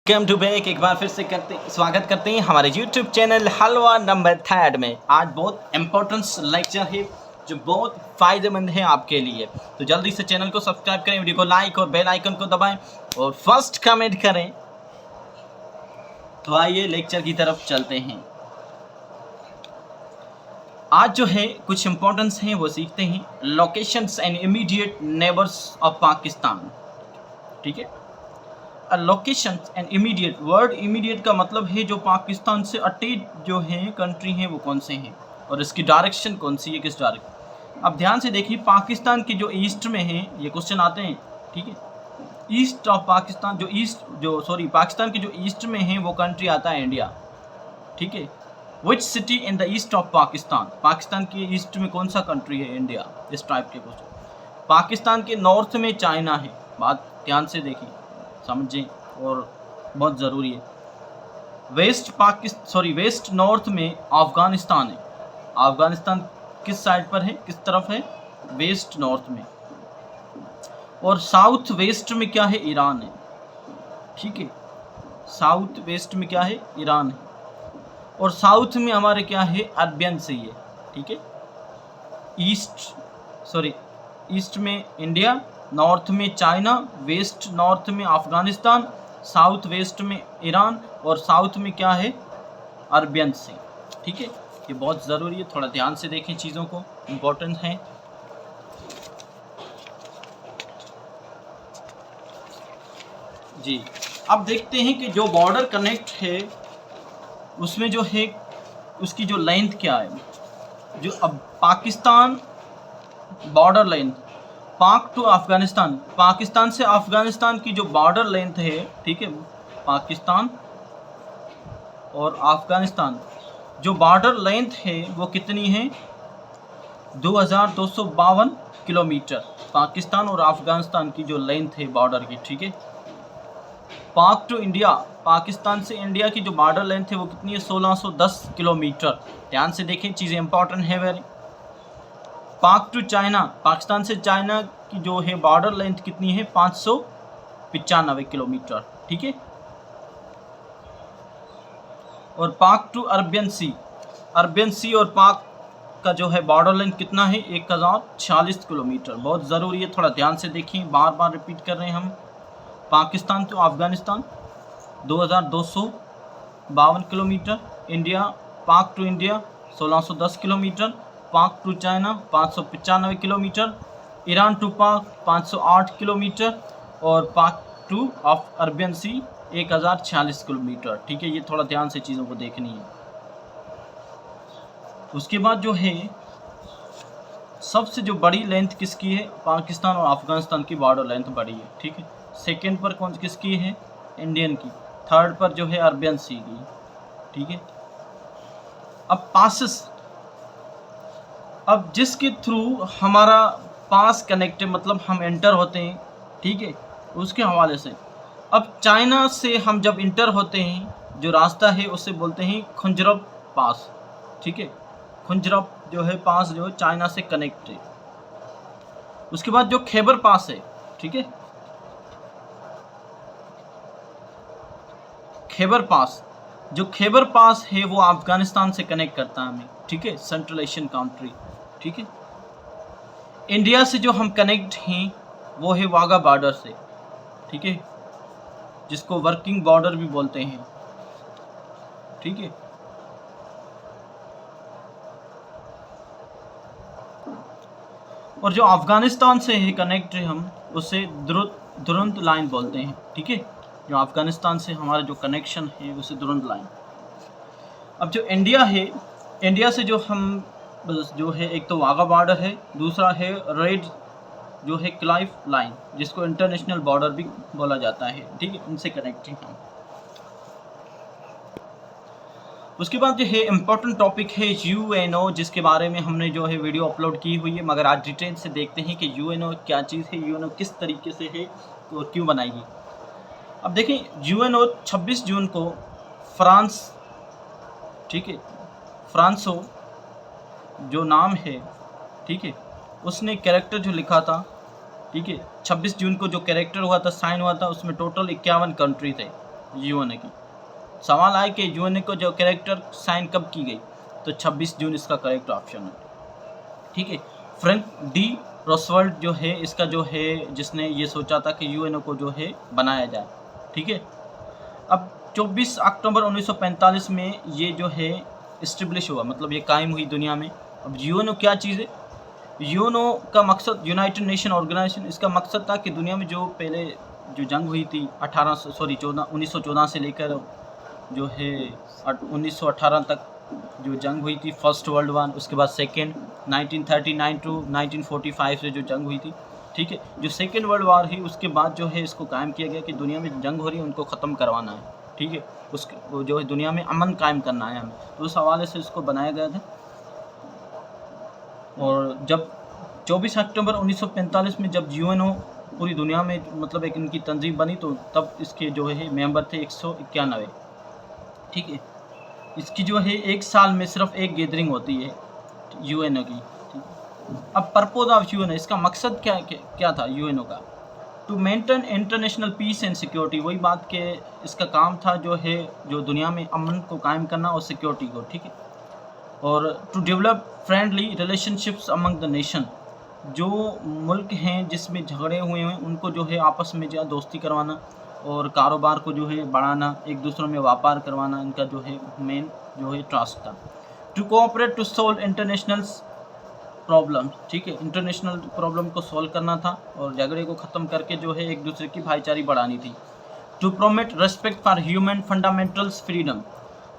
Welcome to back. एक बार फिर से स्वागत करते हैं हमारे YouTube चैनल हलवा नंबर 3 में। आज बहुत इम्पोर्टेंट लेक्चर है जो बहुत फ़ायदेमंद है आपके लिए। तो जल्दी से चैनल को सब्सक्राइब करें, वीडियो को लाइक और बेल आइकन को दबाएं और फर्स्ट कमेंट करें। तो आइए लेक्चर की तरफ चलते हैं। आज जो है कुछ इम्पोर्टेंस हैं वो सीखते हैं। Locations and immediate neighbours of Pakistan. ठीक है, location and immediate. Word immediate का मतलब है जो पाकिस्तान से अटैच जो हैं कंट्री हैं वो कौन से हैं और इसकी डायरेक्शन कौन सी है, किस डायरेक्शन। अब ध्यान से देखिए, पाकिस्तान के जो ईस्ट में है ये क्वेश्चन आते हैं। ठीक है, ईस्ट ऑफ पाकिस्तान पाकिस्तान के जो ईस्ट में है वो कंट्री आता है इंडिया। ठीक है, which city in the east of Pakistan. Pakistan के ईस्ट में कौन सा कंट्री है, इंडिया। इस टाइप के क्वेश्चन। पाकिस्तान के नॉर्थ में चाइना है। बात ध्यान से देखिए, समझें और बहुत ज़रूरी है। वेस्ट नॉर्थ में अफ़गानिस्तान है। अफ़गानिस्तान किस साइड पर है, किस तरफ है, वेस्ट नॉर्थ में। और साउथ वेस्ट में क्या है, ईरान है। ठीक है, साउथ वेस्ट में क्या है, ईरान है। और साउथ में हमारे क्या है, अरबियन सी है। ठीक है, ईस्ट में इंडिया, नॉर्थ में चाइना, वेस्ट नॉर्थ में अफ़गानिस्तान, साउथ वेस्ट में ईरान और साउथ में क्या है, अरबियन सी। ठीक है, ये बहुत ज़रूरी है, थोड़ा ध्यान से देखें चीज़ों को, इम्पोर्टेंट है। जी, अब देखते हैं कि जो बॉर्डर कनेक्ट है उसमें जो है उसकी जो लेंथ क्या है। जो अब पाकिस्तान बॉर्डर लेंथ, पाक टू अफ़गानिस्तान, पाकिस्तान से अफ़गानिस्तान की जो बॉर्डर लेंथ है, ठीक है, पाकिस्तान और अफ़गानिस्तान जो बॉर्डर लेंथ है वो कितनी है, 2252 किलोमीटर। पाकिस्तान और अफ़गानिस्तान की जो लेंथ है बॉर्डर की। ठीक है, पाक टू इंडिया, पाकिस्तान से इंडिया की जो बॉर्डर लेंथ है वो कितनी है, 1610 किलोमीटर। ध्यान से देखें, चीज़ें इंपॉर्टेंट है वेरी। पाक टू चाइना, पाकिस्तान से चाइना की जो है बॉर्डर लेंथ कितनी है, 595 किलोमीटर। ठीक है, और पाक टू अरबियन सी और पाक का जो है बॉर्डर लेंथ कितना है, 1040 किलोमीटर। बहुत ज़रूरी है, थोड़ा ध्यान से देखें, बार बार रिपीट कर रहे हैं हम। Pakistan to Afghanistan 2252 kilometre, India, Pak to India 1610 kilometre, Pak to China 595 kilometre, Iran to Pak 508 kilometre और पाक टू अरबियन सी 1040 किलोमीटर। ठीक है, ये थोड़ा ध्यान से चीज़ों को देखनी है। उसके बाद जो है सबसे जो बड़ी लेंथ किसकी है, पाकिस्तान और अफ़गानिस्तान की बॉर्डर लेंथ बड़ी है। ठीक है, सेकेंड पर कौन किसकी है, इंडियन की। थर्ड पर जो है अरबियन सी की। ठीक है, अब पासेस, अब जिसके थ्रू हमारा पास कनेक्ट है, मतलब हम एंटर होते हैं, ठीक है, उसके हवाले से। अब चाइना से हम जब इंटर होते हैं, जो रास्ता है उसे बोलते हैं खुंजरब पास। ठीक है, खुंजरब जो है पास जो है चाइना से कनेक्ट है। उसके बाद जो खैबर पास है, ठीक है, खैबर पास है वो अफ़गानिस्तान से कनेक्ट करता है हमें। ठीक है, सेंट्रल एशियन कंट्री। ठीक है, इंडिया से जो हम कनेक्ट हैं वो है वाघा बॉर्डर से। ठीक है, जिसको वर्किंग बॉर्डर भी बोलते हैं। ठीक है, और जो अफ़गानिस्तान से है कनेक्ट है हम, उसे दुरंत लाइन बोलते हैं। ठीक है, जो अफ़गानिस्तान से हमारा जो कनेक्शन है उसे दुरंत लाइन। अब जो इंडिया है, इंडिया से जो हम जो है, एक तो वाघा बॉर्डर है, दूसरा है रेड जो है क्लाइफ लाइन, जिसको इंटरनेशनल बॉर्डर भी बोला जाता है। ठीक है, इनसे कनेक्टिंग हम। उसके बाद जो है इम्पोर्टेंट टॉपिक है UNO, जिसके बारे में हमने जो है वीडियो अपलोड की हुई है, मगर आज डिटेल से देखते हैं कि UNO क्या चीज़ है, UNO किस तरीके से है और क्यों बनाएगी। अब देखें, UNO 26 जून को फ्रांस, ठीक है, फ्रांसो जो नाम है, ठीक है, उसने कैरेक्टर जो लिखा था, ठीक है, 26 जून को जो कैरेक्टर हुआ था, साइन हुआ था, उसमें टोटल 51 कंट्री थे। यूएनए की। सवाल आए कि यूएनए को जो कैरेक्टर साइन कब की गई, तो 26 जून इसका करेक्ट ऑप्शन है। ठीक है, फ्रैंक डी रोसवेल्ट जो है इसका जो है जिसने ये सोचा था कि यूएनए को जो है बनाया जाए। ठीक है, अब 24 अक्टूबर 1945 में ये जो है इस्टेब्लिश हुआ, मतलब ये कायम हुई दुनिया में। अब यूएनओ क्या चीज़ है? यूएनओ का मकसद यूनाइटेड नेशन ऑर्गेनाइजेशन, इसका मकसद था कि दुनिया में जो पहले जो जंग हुई थी 1914 से लेकर जो है 1918 तक जो जंग हुई थी, फर्स्ट वर्ल्ड वार, उसके बाद सेकेंड 1939 टू 1945 से जो जंग हुई थी। ठीक है, जो सेकेंड वर्ल्ड वार है उसके बाद जो है इसको कायम किया गया कि दुनिया में जंग हो रही है उनको ख़त्म करवाना है। ठीक है, उसके जो है दुनिया में अमन कायम करना है हमें, तो उस हवाले से इसको बनाया गया था। और जब 24 अक्टूबर 1945 में जब यूएनओ पूरी दुनिया में मतलब एक इनकी तंजीम बनी, तो तब इसके जो है मेंबर थे 191। ठीक है, इसकी जो है एक साल में सिर्फ एक गैदरिंग होती है यूएनओ की। ठीक है, अब पर्पज़ ऑफ यूएनओ, इसका मकसद क्या था यूएनओ का? To maintain international peace and security, वही बात के इसका काम था जो है जो दुनिया में अमन को कायम करना और सिक्योरिटी को। ठीक है, और to develop friendly relationships among the nation, जो मुल्क हैं जिसमें झगड़े हुए हैं उनको जो है आपस में जो दोस्ती करवाना और कारोबार को जो है बढ़ाना, एक दूसरे में व्यापार करवाना, इनका जो है मेन जो है टास्क था। To cooperate to solve international problem, ठीक है, इंटरनेशनल प्रॉब्लम को सॉल्व करना था और झगड़े को ख़त्म करके जो है एक दूसरे की भाईचारी बढ़ानी थी। To promote respect for human fundamentals freedom,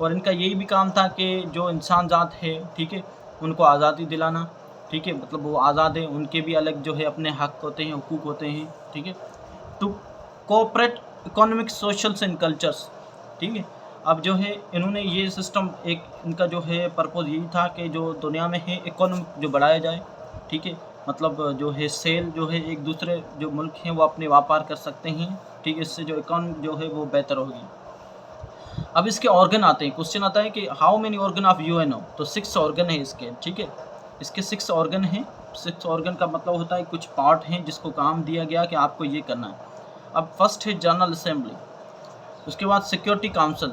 और इनका यही भी काम था कि जो इंसान जात है, ठीक है, उनको आज़ादी दिलाना। ठीक है, मतलब वो आज़ाद है, उनके भी अलग जो है अपने हक होते हैं, हुकूक होते हैं। ठीक है, to cooperate economic socials and cultures. ठीक है, अब जो है इन्होंने ये सिस्टम, एक इनका जो है पर्पज़ यही था कि जो दुनिया में है इकोनॉमिक जो बढ़ाया जाए। ठीक है, मतलब जो है सेल जो है एक दूसरे जो मुल्क हैं वो अपने व्यापार कर सकते हैं। ठीक है, इससे जो इकोनॉमी जो है वो बेहतर होगी। अब इसके ऑर्गन आते हैं, क्वेश्चन आता है कि how many organ of UNO, तो 6 ऑर्गन है इसके। ठीक है, इसके 6 ऑर्गन हैं। 6 ऑर्गन का मतलब होता है कुछ पार्ट हैं जिसको काम दिया गया कि आपको ये करना है। अब फर्स्ट है जनरल असेंबली, उसके बाद सिक्योरिटी काउंसिल।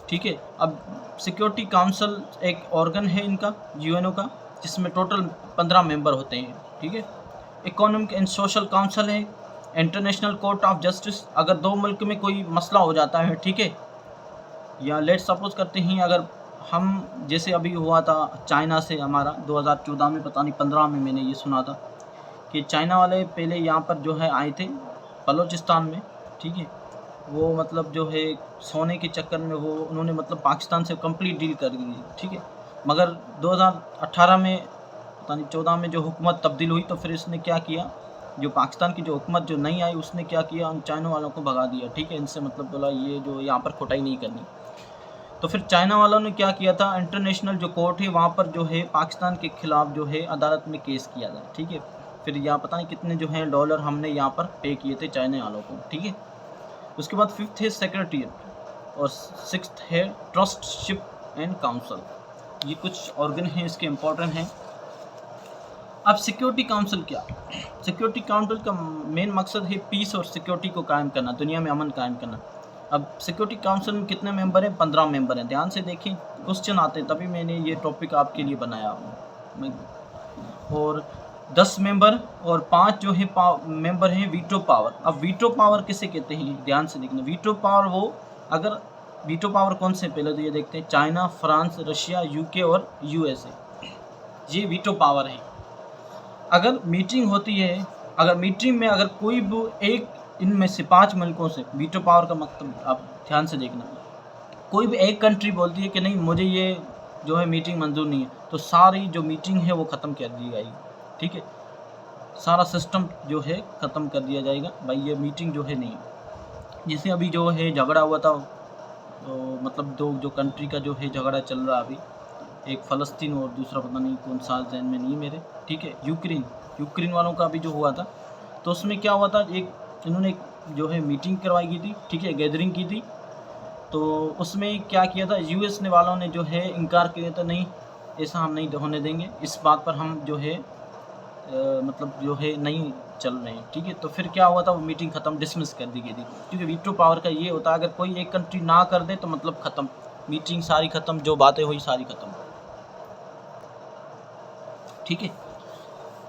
ठीक है, अब सिक्योरिटी काउंसिल एक ऑर्गन है इनका यूएनओ का, जिसमें टोटल 15 मेंबर होते हैं। ठीक है, इकोनॉमिक एंड सोशल काउंसिल है। इंटरनेशनल कोर्ट ऑफ जस्टिस, अगर दो मुल्क में कोई मसला हो जाता है, ठीक है, या लेट सपोज करते हैं अगर हम जैसे अभी हुआ था चाइना से हमारा 2014 में, पता नहीं 15 में मैंने ये सुना था कि चाइना वाले पहले यहाँ पर जो है आए थे बलूचिस्तान में। ठीक है, वो मतलब जो है सोने के चक्कर में वो उन्होंने मतलब पाकिस्तान से कंप्लीट डील कर दी। ठीक है, मगर 2018 में पता नहीं 14 में जो हुकूमत तब्दील हुई, तो फिर इसने क्या किया, जो पाकिस्तान की जो हुकूमत जो नहीं आई उसने क्या किया, उन चाइना वालों को भगा दिया। ठीक है, इनसे मतलब बोला ये जो यहाँ पर खोटाई नहीं करनी। तो फिर चाइना वालों ने क्या किया था, इंटरनेशनल जो कोर्ट है वहाँ पर जो है पाकिस्तान के खिलाफ जो है अदालत में केस किया था। ठीक है, फिर यहाँ पता नहीं कितने जो हैं डॉलर हमने यहाँ पर पे किए थे चाइना वालों को। ठीक है, उसके बाद 5th है सेक्रेटरीट और 6th है ट्रस्टशिप एंड काउंसिल। ये कुछ ऑर्गन हैं इसके इम्पोर्टेंट हैं। अब सिक्योरिटी काउंसिल क्या? सिक्योरिटी काउंसिल का मेन मकसद है पीस और सिक्योरिटी को कायम करना, दुनिया में अमन कायम करना। अब सिक्योरिटी काउंसिल में कितने मेंबर हैं? 15 मेंबर हैं। ध्यान से देखें, क्वेश्चन आते हैं, तभी मैंने ये टॉपिक आपके लिए बनाया। और 10 मेंबर और 5 जो है मेंबर हैं वीटो पावर। अब वीटो पावर किसे कहते हैं, ध्यान से देखना। वीटो पावर वो, अगर वीटो पावर कौन से, पहले तो ये देखते हैं, चाइना, फ्रांस, रशिया, यूके और यूएसए, ये वीटो पावर है। अगर मीटिंग होती है, अगर मीटिंग में अगर कोई भी एक इनमें से 5 मुल्कों से, वीटो पावर का मतलब आप ध्यान से देखना, कोई भी एक कंट्री बोलती है कि नहीं मुझे ये जो है मीटिंग मंजूर नहीं है, तो सारी जो मीटिंग है वो ख़त्म कर दी जाएगी। ठीक है, सारा सिस्टम जो है ख़त्म कर दिया जाएगा, भाई ये मीटिंग जो है नहीं। जैसे अभी जो है झगड़ा हुआ था, तो मतलब दो जो कंट्री का जो है झगड़ा चल रहा है अभी, एक फ़लस्तीन और दूसरा पता नहीं कौन सा, जहन में नहीं मेरे। ठीक है, यूक्रेन वालों का भी जो हुआ था, तो उसमें क्या हुआ था, एक इन्होंने जो है मीटिंग करवाई की थी। ठीक है, गैदरिंग की थी, तो उसमें क्या किया था, यूएस ने वालों ने जो है इनकार किया था, नहीं ऐसा हम नहीं होने देंगे, इस बात पर हम जो है मतलब जो है नहीं चल रहे हैं, ठीक है। तो फिर क्या हुआ था, वो मीटिंग ख़त्म, डिसमिस कर दी गई थी, क्योंकि वीटो पावर का ये होता है अगर कोई एक कंट्री ना कर दे तो मतलब ख़त्म, मीटिंग सारी ख़त्म, जो बातें हुई सारी ख़त्म, ठीक है।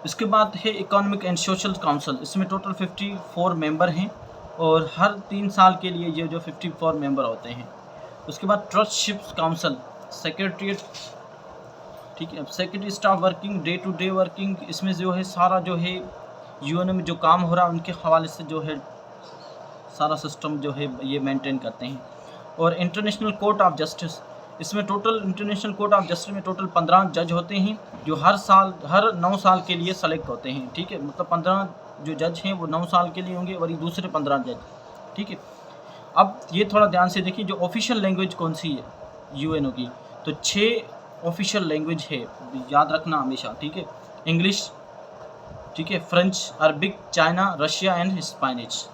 इसके बाद है इकोनॉमिक एंड सोशल काउंसिल, इसमें टोटल 54 मेंबर हैं और हर 3 साल के लिए ये जो 54 मेंबर होते हैं। उसके बाद ट्रस्टशिप्स काउंसिल, सेक्रेटरीट, ठीक है। अब secretary staff working, day to day working, इसमें जो है सारा जो है यूएन में जो काम हो रहा है उनके हवाले से जो है सारा सिस्टम जो है ये मेंटेन करते हैं। और इंटरनेशनल कोर्ट ऑफ जस्टिस, इसमें total international court of justice में टोटल 15 जज होते हैं जो हर 9 साल के लिए सेलेक्ट होते हैं, ठीक है। मतलब 15 जो जज हैं वो 9 साल के लिए होंगे और ये दूसरे 15 जज, ठीक है। अब ये थोड़ा ध्यान से देखिए, जो ऑफिशियल लैंग्वेज कौन सी है यूएनओ की, तो 6 ऑफिशियल लैंग्वेज है, याद रखना हमेशा, ठीक है। इंग्लिश, ठीक है, French, Arabic, China, Russia and Spanish,